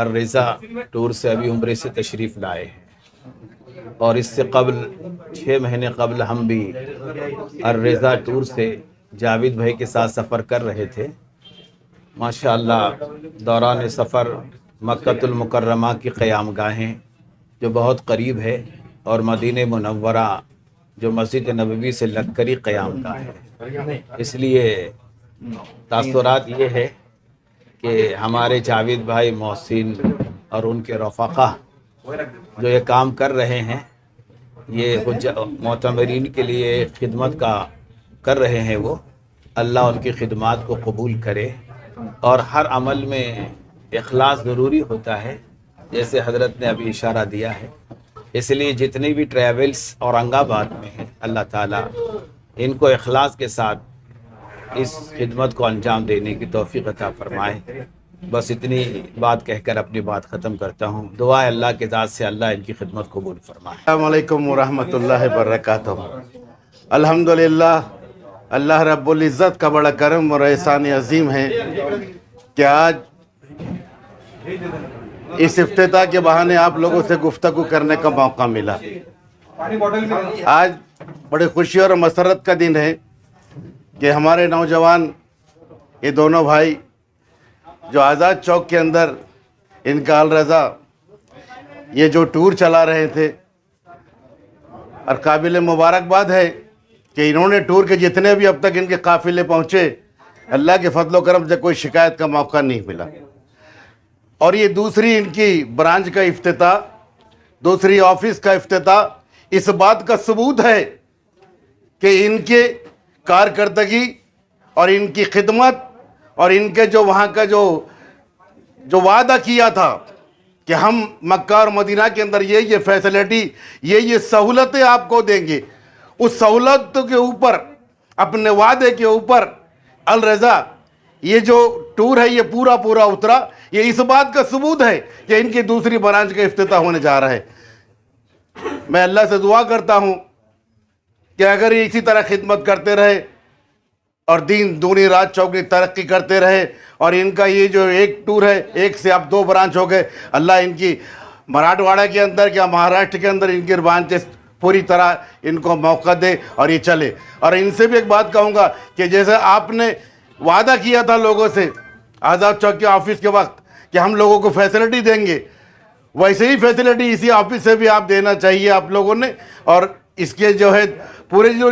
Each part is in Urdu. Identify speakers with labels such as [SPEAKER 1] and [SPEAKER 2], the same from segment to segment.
[SPEAKER 1] الرضا ٹور سے ابھی عمرے سے تشریف لائے ہیں، اور اس سے قبل 6 مہینے قبل ہم بھی الرضا ٹور سے جاوید بھائی کے ساتھ سفر کر رہے تھے۔ ماشاءاللہ دوران سفر مکۃ المکرمہ کی قیام گاہیں جو بہت قریب ہے، اور مدینہ منورہ جو مسجد نبوی سے لگ کر ہی قیام گاہ ہے، اس لیے تاثرات یہ ہے کہ ہمارے جاوید بھائی محسن اور ان کے رفقا جو یہ کام کر رہے ہیں، یہ معتمرین کے لیے خدمت کا کر رہے ہیں، وہ اللہ ان کی خدمات کو قبول کرے، اور ہر عمل میں اخلاص ضروری ہوتا ہے، جیسے حضرت نے ابھی اشارہ دیا ہے۔ اس لیے جتنے بھی ٹریولز اورنگ آباد میں ہیں، اللہ تعالیٰ ان کو اخلاص کے ساتھ اس خدمت کو انجام دینے کی توفیق عطا فرمائے۔ بس اتنی بات کہہ کر اپنی بات ختم کرتا ہوں۔ دعا ہے اللہ کے ذات سے اللہ ان کی خدمت قبول فرمائے۔
[SPEAKER 2] السلام علیکم ورحمۃ اللہ وبرکاتہ۔ الحمدللہ، اللہ رب العزت کا بڑا کرم اور احسان عظیم ہے کہ آج اس افتتاح کے بہانے آپ لوگوں سے گفتگو کرنے کا موقع ملا۔ آج بڑی خوشی اور مسرت کا دن ہے کہ ہمارے نوجوان یہ دونوں بھائی جو آزاد چوک کے اندر ان کا الرضا یہ جو ٹور چلا رہے تھے، اور قابل مبارکباد ہے کہ انہوں نے ٹور کے جتنے بھی اب تک ان کے قافلے پہنچے، اللہ کے فضل و کرم سے کوئی شکایت کا موقع نہیں ملا۔ اور یہ دوسری ان کی برانچ کا افتتاح، دوسری آفس کا افتتاح، اس بات کا ثبوت ہے کہ ان کے کارکردگی اور ان کی خدمت اور ان کے جو وہاں کا جو وعدہ کیا تھا کہ ہم مکہ اور مدینہ کے اندر یہ فیسلٹی، یہ سہولتیں آپ کو دیں گے، اس سہولت کے اوپر، اپنے وعدے کے اوپر الرضا یہ جو ٹور ہے یہ پورا اترا۔ یہ اس بات کا ثبوت ہے کہ ان کی دوسری برانچ کا افتتاح ہونے جا رہا ہے۔ میں اللہ سے دعا کرتا ہوں کہ اگر یہ اسی طرح خدمت کرتے رہے اور دین دونی رات چوگنی ترقی کرتے رہے، اور ان کا یہ جو ایک ٹور ہے، ایک سے اب 2 برانچ ہو گئے، اللہ ان کی مراٹھواڑہ کے اندر یا مہاراشٹر کے اندر ان کی برانچز پوری طرح ان کو موقع دے اور یہ چلے۔ اور ان سے بھی ایک بات کہوں گا کہ جیسے آپ نے وعدہ کیا تھا لوگوں سے آزاد چوک کے آفس کے وقت کہ ہم لوگوں کو فیسلٹی دیں گے، ویسے ہی فیسلٹی اسی آفس سے بھی آپ دینا چاہیے آپ لوگوں نے۔ اور اس کے جو ہے پورے جو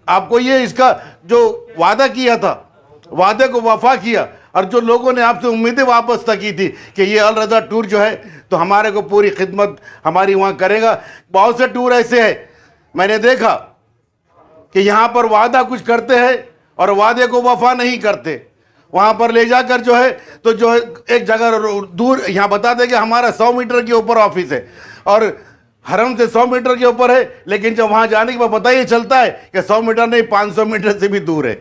[SPEAKER 2] آپ کو یہ اس کا جو وعدہ کیا تھا، وعدے کو وفا کیا، اور جو لوگوں نے آپ سے امیدیں وابستہ کی تھی کہ یہ الرضا ٹور جو ہے تو ہمارے کو پوری خدمت ہماری وہاں کرے گا۔ بہت سے ٹور ایسے ہیں میں نے دیکھا کہ یہاں پر وعدہ کچھ کرتے ہیں اور وعدے کو وفا نہیں کرتے، وہاں پر لے جا کر جو ہے تو جو ایک جگہ دور یہاں بتا دے کہ ہمارا 100 میٹر کے اوپر آفس ہے اور حرم سے 100 میٹر کے اوپر ہے، لیکن جب وہاں جانے کے بعد پتہ یہ چلتا ہے کہ 100 میٹر نہیں 500 میٹر سے بھی دور ہے۔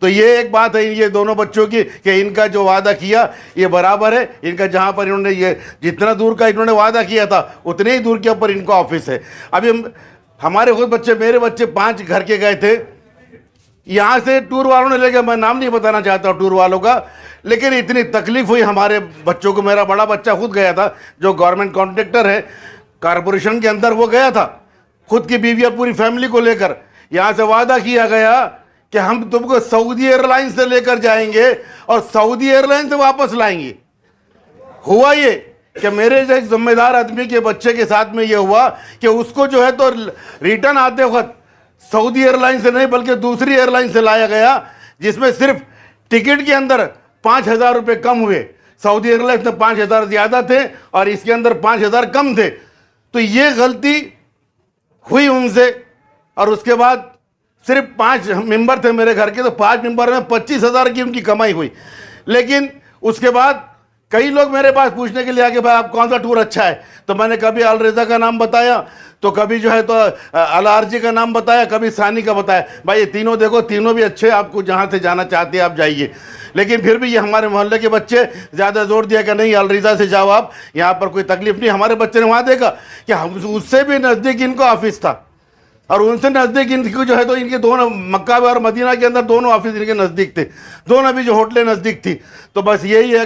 [SPEAKER 2] تو یہ ایک بات ہے یہ دونوں بچوں کی کہ ان کا جو وعدہ کیا یہ برابر ہے، ان کا جہاں پر انہوں نے یہ جتنا دور کا انہوں نے وعدہ کیا تھا اتنے ہی دور کے اوپر ان کا آفس ہے۔ ابھی ہمارے خود بچے، میرے بچے 5 گھر کے گئے تھے، یہاں سے ٹور والوں نے لے کے، میں نام نہیں بتانا چاہتا ٹور والوں کا، لیکن اتنی تکلیف ہوئی ہمارے بچوں کو۔ میرا بڑا بچہ خود گیا تھا جو گورنمنٹ کانٹریکٹر ہے کارپوریشن کے اندر، وہ گیا تھا خود کی بیوی اور پوری فیملی کو لے کر۔ یہاں سے وعدہ کیا گیا کہ ہم تم کو سعودی ایئر لائن سے لے کر جائیں گے اور سعودی ایئر لائن سے واپس لائیں گے۔ ہوا یہ کہ میرے جو ایک ذمہ دار آدمی کے بچے کے ساتھ میں یہ ہوا کہ اس کو جو ہے تو ریٹرن آتے وقت سعودی ایئر لائن سے نہیں بلکہ دوسری ایئر لائن سے لایا گیا، جس میں صرف ٹکٹ کے اندر 5,000 روپے کم ہوئے۔ سعودی ایئر لائن میں 5,000 زیادہ تھے اور اس کے اندر 5,000 کم تھے۔ تو یہ غلطی ہوئی ان سے، اور اس کے بعد صرف 5 ممبر تھے میرے گھر کے، تو 5 ممبر میں 25,000 کی ان کی کمائی ہوئی۔ لیکن اس کے بعد کئی لوگ میرے پاس پوچھنے کے لیے آگے بھائی آپ کون سا ٹور اچھا ہے، تو میں نے کبھی الرضا کا نام بتایا، تو کبھی جو ہے تو الارجی کا نام بتایا، کبھی ثانی کا بتایا۔ بھائی یہ تینوں دیکھو، تینوں بھی اچھے، آپ کو جہاں سے جانا چاہتے ہیں آپ جائیے۔ لیکن پھر بھی یہ ہمارے محلے کے بچے زیادہ زور دیا کہ نہیں الرضا سے جاؤ آپ، یہاں پر کوئی تکلیف نہیں۔ ہمارے بچے نے وہاں دیکھا کہ اس سے بھی نزدیک ان کو آفس تھا، اور ان سے نزدیک ان کو جو ہے تو ان کے دونوں مکہ اور مدینہ کے اندر دونوں آفس ان کے نزدیک تھے، دونوں بھی جو ہوٹلیں نزدیک تھی۔ تو بس یہی ہے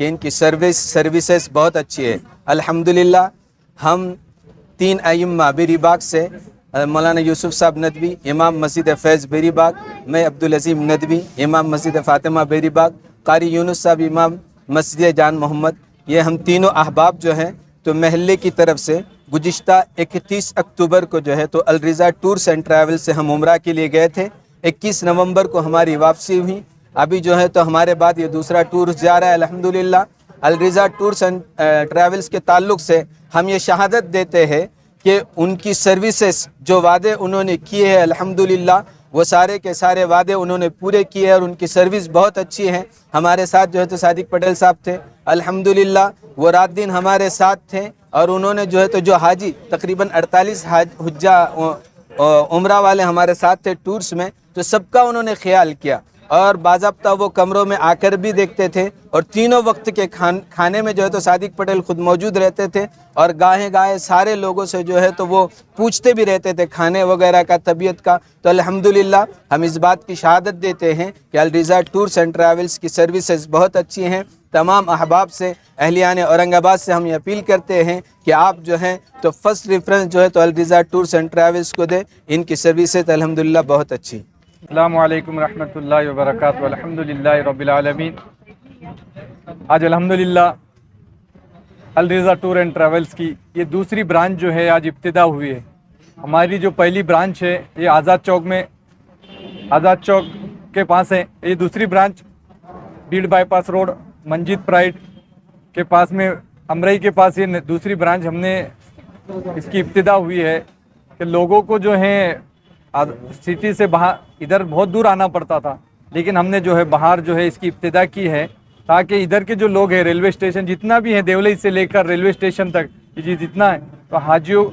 [SPEAKER 3] کہ ان کی سروسز بہت اچھی ہے الحمدللہ. ہم 3 ائمہ بیری باغ سے مولانا یوسف صاحب ندوی امام مسجد فیض بیری باغ, میں عبدالعظیم ندوی امام مسجد فاطمہ بیری باغ, قاری یونس صاحب امام مسجد جان محمد, یہ ہم تینوں احباب جو ہیں تو محلے کی طرف سے گزشتہ 31 اکتوبر کو جو ہے تو الرضا ٹورس اینڈ ٹریول سے ہم عمرہ کے لیے گئے تھے. 21 نومبر کو ہماری واپسی ہوئی. ابھی جو ہے تو ہمارے بعد یہ دوسرا ٹور جا رہا ہے الحمدللہ. الرضا ٹورس اینڈ ٹریولز کے تعلق سے ہم یہ شہادت دیتے ہیں کہ ان کی سروسز جو وعدے انہوں نے کیے ہیں الحمدللہ وہ سارے کے سارے وعدے انہوں نے پورے کیے ہیں اور ان کی سروس بہت اچھی ہیں. ہمارے ساتھ جو ہے تو صادق پٹیل صاحب تھے الحمدللہ, وہ رات دن ہمارے ساتھ تھے اور انہوں نے جو ہے تو جو حاجی تقریباً 48 حجہ عمرہ والے ہمارے ساتھ تھے ٹورس میں, تو سب کا انہوں نے خیال کیا اور باضابطہ وہ کمروں میں آ کر بھی دیکھتے تھے اور تینوں وقت کے کھانے میں جو ہے تو صادق پٹیل خود موجود رہتے تھے اور گاہے سارے لوگوں سے جو ہے تو وہ پوچھتے بھی رہتے تھے کھانے وغیرہ کا, طبیعت کا. تو الحمدللہ ہم اس بات کی شہادت دیتے ہیں کہ الرضا ٹورس اینڈ ٹریولز کی سروسز بہت اچھی ہیں. تمام احباب سے اہلیان اورنگ آباد سے ہم یہ اپیل کرتے ہیں کہ آپ جو ہیں تو فرسٹ ریفرنس جو ہے تو الرضا ٹورس اینڈ ٹریولز کو دیں, ان کی سروسز الحمدللہ بہت اچھی.
[SPEAKER 4] السلام علیکم ورحمۃ اللہ وبرکاتہ. الحمدللہ رب العالمین. آج الحمدللہ الرضا ٹور اینڈ ٹریولز کی یہ دوسری برانچ جو ہے آج ابتدا ہوئی ہے. ہماری جو پہلی برانچ ہے یہ آزاد چوک کے پاس ہے. یہ دوسری برانچ بیڑ bypass road Manjit Pride کے پاس میں امرئی کے پاس یہ دوسری برانچ ہم نے اس کی ابتدا ہوئی ہے کہ لوگوں کو جو ہے سٹی سے باہر ادھر بہت دور آنا پڑتا تھا, لیکن ہم نے جو ہے باہر جو ہے اس کی ابتدا کی ہے تاکہ ادھر کے جو لوگ ہیں ریلوے اسٹیشن جتنا بھی ہے دیولی سے لے کر ریلوے اسٹیشن تک یہ جتنا ہے تو حاجیوں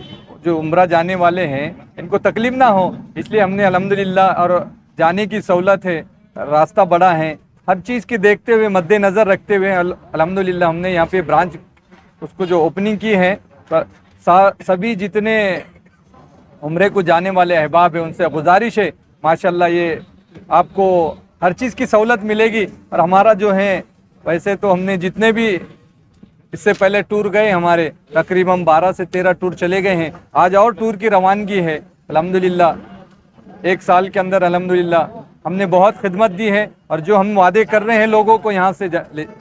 [SPEAKER 4] جو عمرہ جانے والے ہیں ان کو تکلیف نہ ہو, اس لیے ہم نے الحمدللہ اور جانے کی سہولت ہے, راستہ بڑا ہے, ہر چیز کے دیکھتے ہوئے مد نظر رکھتے ہوئے الحمدللہ ہم نے یہاں پہ برانچ اس کو جو اوپننگ کی ہے. سبھی جتنے عمرے کو جانے والے احباب ہیں ان سے گزارش ہے ماشاءاللہ یہ آپ کو ہر چیز کی سہولت ملے گی. اور ہمارا جو ہے ویسے تو ہم نے جتنے بھی اس سے پہلے ٹور گئے ہمارے تقریباً 12 سے 13 ٹور چلے گئے ہیں. آج اور ٹور کی روانگی ہے الحمدللہ. 1 سال کے اندر الحمدللہ ہم نے بہت خدمت دی ہے اور جو ہم وعدے کر رہے ہیں لوگوں کو یہاں سے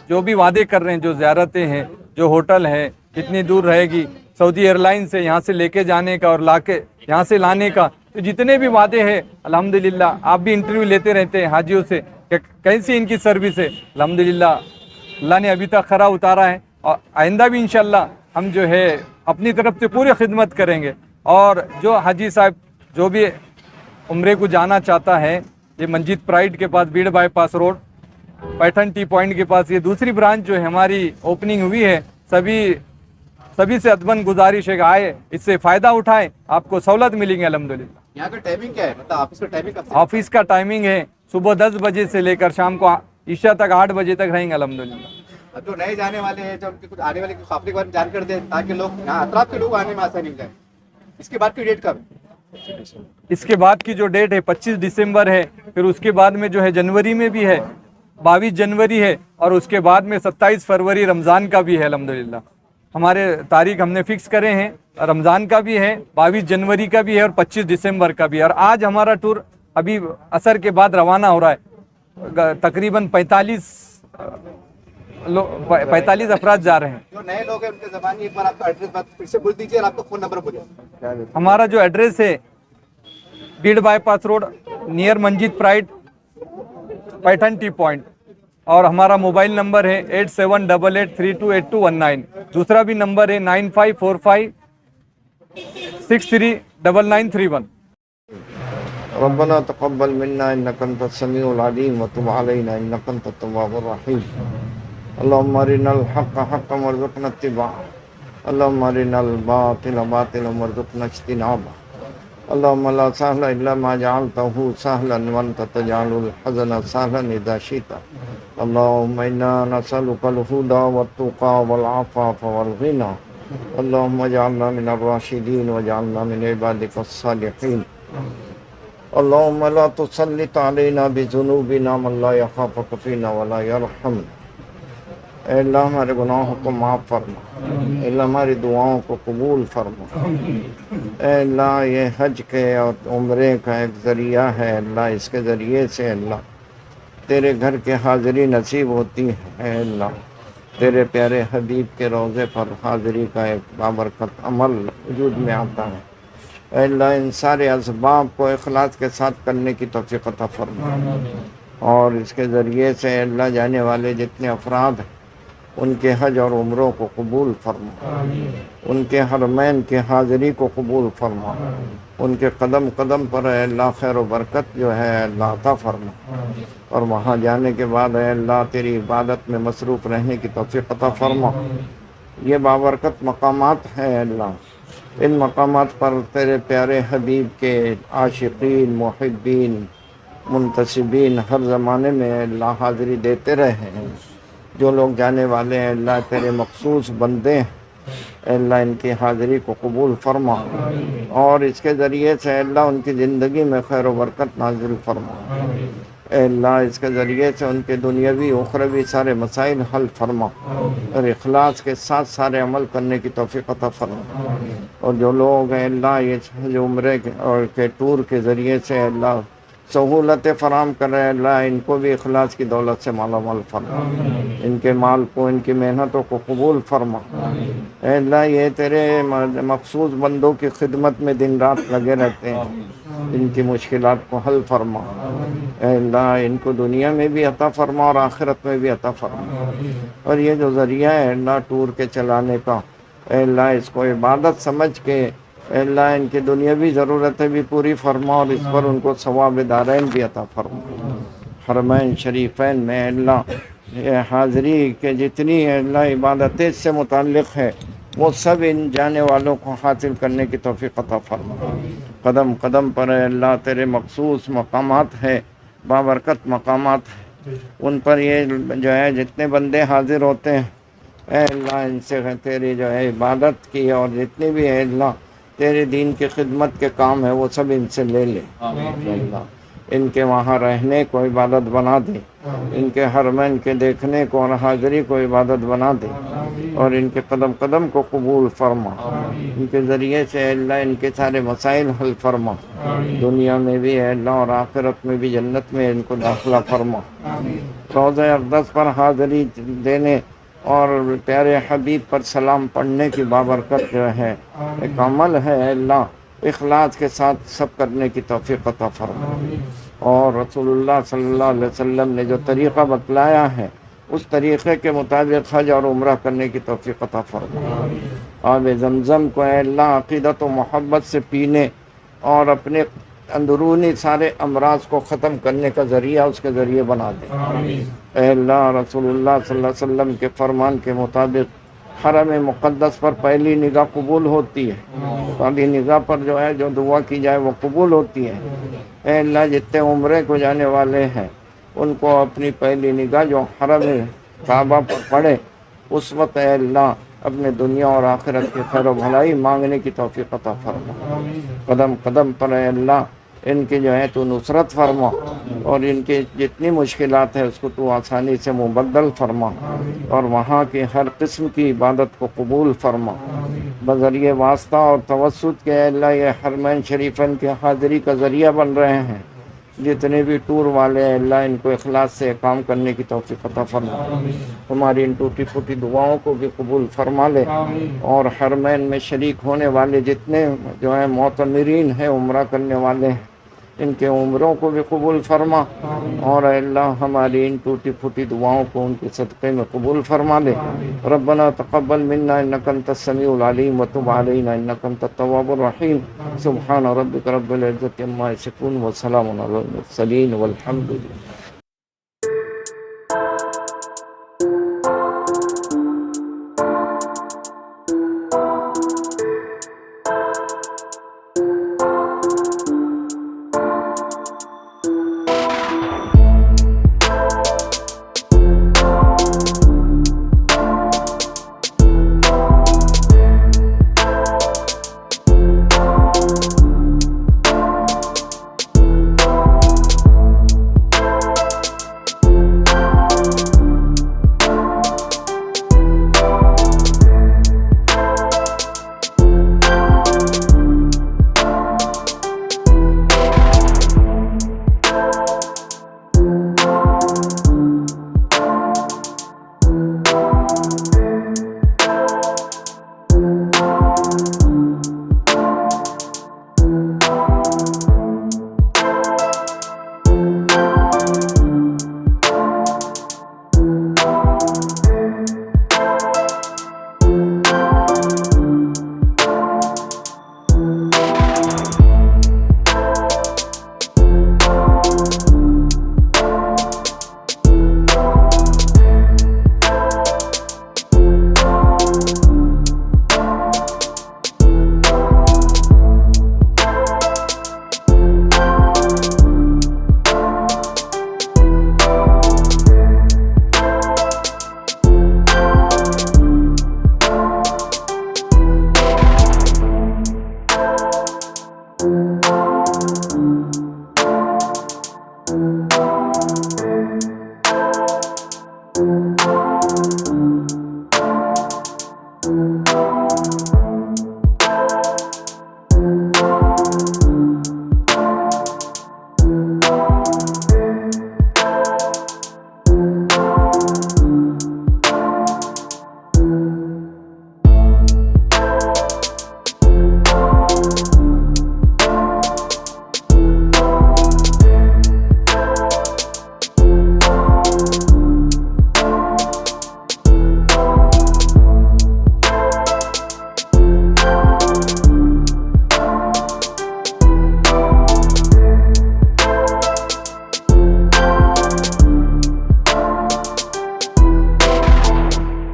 [SPEAKER 4] جو بھی وعدے کر رہے ہیں, جو زیارتیں ہیں, جو ہوٹل ہے, کتنی دور رہے گی, سعودی ایئر لائن سے یہاں سے لے کے جانے کا اور لا کے یہاں سے لانے کا, تو جتنے بھی وعدے ہیں الحمدللہ آپ بھی انٹرویو لیتے رہتے ہیں حاجیوں سے کہ کیسی ان کی سروس ہے. الحمدللہ اللہ نے ابھی تک خرا اتارا ہے اور آئندہ بھی انشاءاللہ ہم جو ہے اپنی طرف سے پوری خدمت کریں گے. اور جو حاجی صاحب جو بھی عمرے کو جانا چاہتا ہے یہ منجیت پرائڈ کے پاس Beed bypass road Paithan T point کے پاس یہ دوسری برانچ جو ہے ہماری اوپننگ ہوئی ہے. سبھی سے ادبن گزارش ہے کہ آئے اس سے فائدہ اٹھائے, آپ کو سہولت ملیں گی الحمدللہ.
[SPEAKER 5] یہاں کا ٹائمنگ کیا ہے, مطلب آفس کا ٹائمنگ کب سے؟
[SPEAKER 4] آفس کا ٹائمنگ ہے صبح 10 بجے سے لے کر شام کو عشاء تک 8 بجے تک رہیں گے الحمدللہ.
[SPEAKER 5] جو نئے جانے والے ہیں جو ان کے کچھ آنے والے قافلے کے بارے میں جان کر دیں تاکہ لوگ یہاں اطراف کے لوگ آنے میں آسانی ہو جائے. اس کے بعد کی ڈیٹ کب ہے؟
[SPEAKER 4] اس کے بعد کی جو ڈیٹ ہے 25 دسمبر ہے, پھر اس کے بعد میں جو ہے جنوری میں بھی ہے 22 جنوری ہے اور اس کے بعد میں 27 فروری رمضان کا بھی ہے الحمدللہ. ہمارے تاریخ ہم نے فکس کرے ہیں, رمضان کا بھی ہے, 22 جنوری کا بھی ہے اور 25 دسمبر کا بھی ہے. اور آج ہمارا ٹور ابھی عصر کے بعد روانہ ہو رہا ہے, تقریباً 45 افراد جا رہے ہیں.
[SPEAKER 5] جو نئے لوگ ہیں ان کے زبانی ایک بار آپ کا ایڈریس پھر سے بول دیجیے اور آپ کا فون نمبر بولیے.
[SPEAKER 4] ہمارا جو ایڈریس ہے Beed bypass road near Manjeet Pride Paithan T point, اور ہمارا موبائل نمبر ہے 8788328219. دوسرا بھی نمبر ہے 9545 639931.
[SPEAKER 6] ربنا تقبل منا انك انت السميع العليم وتب علينا انك انت التواب الرحيم. اللهم ارنا الحق حقا وارزقنا اتباعه, اللهم ارنا الباطل باطلا وارزقنا اجتنابه. اللهم لا سهل الا ما جعلته سهلا وانت تجعل الحزن سهلا اذا شئت. اللهم انا نسالك الهدى والتقى والعفاف والغنى. اللهم اجعلنا من الراشدين واجعلنا من عبادك الصالحين. اللهم لا تسلط علينا بذنوبنا من لا يخافك فينا ولا يرحمنا. اے اللہ ہمارے گناہوں کو معاف فرما، اے اللہ ہماری دعاؤں کو قبول فرما۔ اے اللہ یہ حج کے اور عمرے کا ایک ذریعہ ہے اللہ، اس کے ذریعے سے اللہ تیرے گھر کے حاضری نصیب ہوتی ہے۔ اے اللہ تیرے پیارے حبیب کے روضے پر حاضری کا ایک بابرکت عمل وجود میں آتا ہے۔ اے اللہ ان سارے اسباب کو اخلاص کے ساتھ کرنے کی توفیق عطا فرما، اور اس کے ذریعے سے اے اللہ جانے والے جتنے افراد ہیں ان کے حج اور عمروں کو قبول فرما، ان کے حرمین کی حاضری کو قبول فرما، ان کے قدم قدم پر اے اللہ خیر و برکت جو ہے اللہ عطا فرما، اور وہاں جانے کے بعد اے اللہ تیری عبادت میں مصروف رہنے کی توفیق عطا فرما۔ یہ بابرکت مقامات ہیں اے اللہ، ان مقامات پر تیرے پیارے حبیب کے عاشقین، محبین، منتسبین ہر زمانے میں اے اللہ حاضری دیتے رہے ہیں۔ جو لوگ جانے والے ہیں اللہ تیرے مخصوص بندے ہیں، اے اللہ ان کی حاضری کو قبول فرما، اور اس کے ذریعے سے اے اللہ ان کی زندگی میں خیر و برکت نازل فرما۔ اے اللہ اس کے ذریعے سے ان کے دنیاوی اخروی سارے مسائل حل فرما، اور اخلاص کے ساتھ سارے عمل کرنے کی توفیق عطا فرما۔ اور جو لوگ اے اللہ یہ جو عمرے کے ٹور کے ذریعے سے اے اللہ سہولتیں فراہم کر رہے ہیں اللہ ان کو بھی اخلاص کی دولت سے مالا مال فرما، ان کے مال کو، ان کی محنتوں کو قبول فرما۔ اے اللہ یہ تیرے مخصوص بندوں کی خدمت میں دن رات لگے رہتے ہیں، ان کی مشکلات کو حل فرما۔ اے اللہ ان کو دنیا میں بھی عطا فرما اور آخرت میں بھی عطا فرما۔ اور یہ جو ذریعہ ہے اللہ ٹور کے چلانے کا، اے اللہ اس کو عبادت سمجھ کے اے اللہ ان کی دنیاوی ضرورتیں بھی پوری فرما، اور اس پر ان کو ثواب دارین بھی عطا فرما۔ حرمین شریفین میں اے اللہ یہ حاضری کے جتنی اے اللہ عبادتیں اس سے متعلق ہے وہ سب ان جانے والوں کو حاصل کرنے کی توفیق عطا فرما۔ قدم قدم پر اے اللہ تیرے مخصوص مقامات ہے، بابرکت مقامات ہیں، ان پر یہ جو ہے جتنے بندے حاضر ہوتے ہیں اے اللہ ان سے تیری جو ہے عبادت کی، اور جتنے بھی اے اللہ تیرے دین کی خدمت کے کام ہے وہ سب ان سے لے لے۔ اے اللہ ان کے وہاں رہنے کو عبادت بنا دے، ان کے حرمین کے دیکھنے کو اور حاضری کو عبادت بنا دے، اور ان کے قدم قدم کو قبول فرما۔ ان کے ذریعے سے اے اللہ ان کے سارے مسائل حل فرما، دنیا میں بھی اے اللہ اور آخرت میں بھی جنت میں ان کو داخلہ فرما۔ روضہ اقدس پر حاضری دینے اور پیارے حبیب پر سلام پڑھنے کی بابرکت جو ہے ایک عمل ہے اے اللہ، اخلاص کے ساتھ سب کرنے کی توفیق عطا فرما۔ اور رسول اللہ صلی اللہ علیہ وسلم نے جو طریقہ بتلایا ہے اس طریقے کے مطابق حج اور عمرہ کرنے کی توفیق عطا فرما۔ آب زمزم کو اے اللہ عقیدت و محبت سے پینے اور اپنے اندرونی سارے امراض کو ختم کرنے کا ذریعہ اس کے ذریعے بنا دے۔ اے اللہ رسول اللہ صلی اللہ علیہ وسلم کے فرمان کے مطابق حرم مقدس پر پہلی نگاہ قبول ہوتی ہے، پہلی نگاہ پر جو ہے جو دعا کی جائے وہ قبول ہوتی ہے۔ اے اللہ جتنے عمرے کو جانے والے ہیں ان کو اپنی پہلی نگاہ جو حرم کعبہ پر پڑے اس وقت اے اللہ اپنے دنیا اور آخرت کی خیر و بھلائی مانگنے کی توفیق عطا فرما۔ قدم قدم پر اے اللہ ان کی جو ہے تو نصرت فرما، اور ان کی جتنی مشکلات ہیں اس کو تو آسانی سے مبدل فرما، اور وہاں کی ہر قسم کی عبادت کو قبول فرما۔ بذریعہ واسطہ اور توسط کے اے اللہ یہ حرمین شریفین کی حاضری کا ذریعہ بن رہے ہیں، جتنے بھی ٹور والے ہیں اللہ ان کو اخلاص سے کام کرنے کی توفیق عطا فرما۔ ہماری ان ٹوٹی پھوٹی دعاؤں کو بھی قبول فرما لے، اور حرمین میں شریک ہونے والے جتنے جو ہیں معتمرین ہیں عمرہ کرنے والے ہیں ان کے عمروں کو بھی قبول فرما، اور اے اللہ ہماری ان ٹوٹی پھوٹی دعاؤں کو ان کے صدقے میں قبول فرما لے۔ ربنا تقبل منا انک انت السمیع العلیم وتب علینا انک انت التواب الرحیم۔ سبحان ربک رب العزۃ عما یصفون وسلام علی المرسلین والحمد للہ۔